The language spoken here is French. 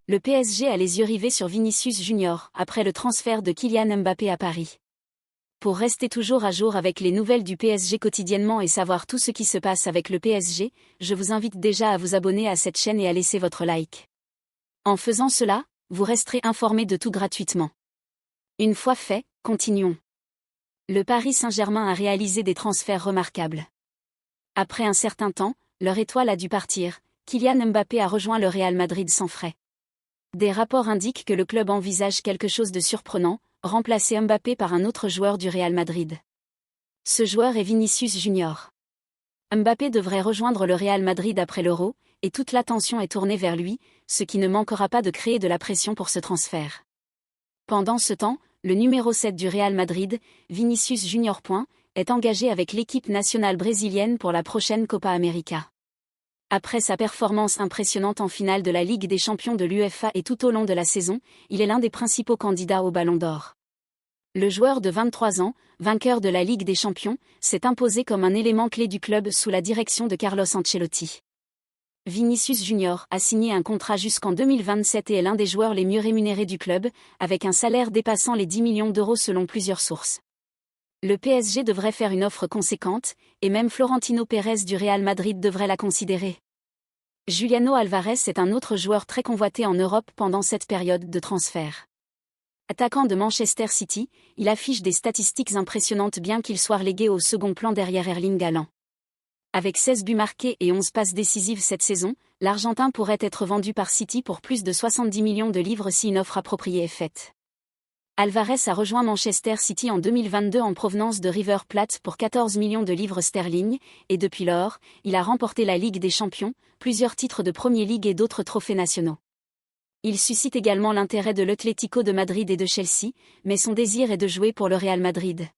Le PSG a les yeux rivés sur Vinicius Junior après le transfert de Kylian Mbappé à Paris. Pour rester toujours à jour avec les nouvelles du PSG quotidiennement et savoir tout ce qui se passe avec le PSG, je vous invite déjà à vous abonner à cette chaîne et à laisser votre like. En faisant cela, vous resterez informé de tout gratuitement. Une fois fait, continuons. Le Paris Saint-Germain a réalisé des transferts remarquables. Après un certain temps, leur étoile a dû partir. Kylian Mbappé a rejoint le Real Madrid sans frais. Des rapports indiquent que le club envisage quelque chose de surprenant, remplacer Mbappé par un autre joueur du Real Madrid. Ce joueur est Vinicius Junior. Mbappé devrait rejoindre le Real Madrid après l'Euro, et toute l'attention est tournée vers lui, ce qui ne manquera pas de créer de la pression pour ce transfert. Pendant ce temps, le numéro 7 du Real Madrid, Vinicius Junior, est engagé avec l'équipe nationale brésilienne pour la prochaine Copa América. Après sa performance impressionnante en finale de la Ligue des Champions de l'UEFA et tout au long de la saison, il est l'un des principaux candidats au Ballon d'Or. Le joueur de 23 ans, vainqueur de la Ligue des Champions, s'est imposé comme un élément clé du club sous la direction de Carlo Ancelotti. Vinicius Junior a signé un contrat jusqu'en 2027 et est l'un des joueurs les mieux rémunérés du club, avec un salaire dépassant les 10 millions d'euros selon plusieurs sources. Le PSG devrait faire une offre conséquente, et même Florentino Pérez du Real Madrid devrait la considérer. Juliano Alvarez est un autre joueur très convoité en Europe pendant cette période de transfert. Attaquant de Manchester City, il affiche des statistiques impressionnantes bien qu'il soit relégué au second plan derrière Erling Haaland. Avec 16 buts marqués et 11 passes décisives cette saison, l'Argentin pourrait être vendu par City pour plus de 70 millions de livres si une offre appropriée est faite. Alvarez a rejoint Manchester City en 2022 en provenance de River Plate pour 14 millions de livres sterling, et depuis lors, il a remporté la Ligue des Champions, plusieurs titres de Premier League et d'autres trophées nationaux. Il suscite également l'intérêt de l'Atlético de Madrid et de Chelsea, mais son désir est de jouer pour le Real Madrid.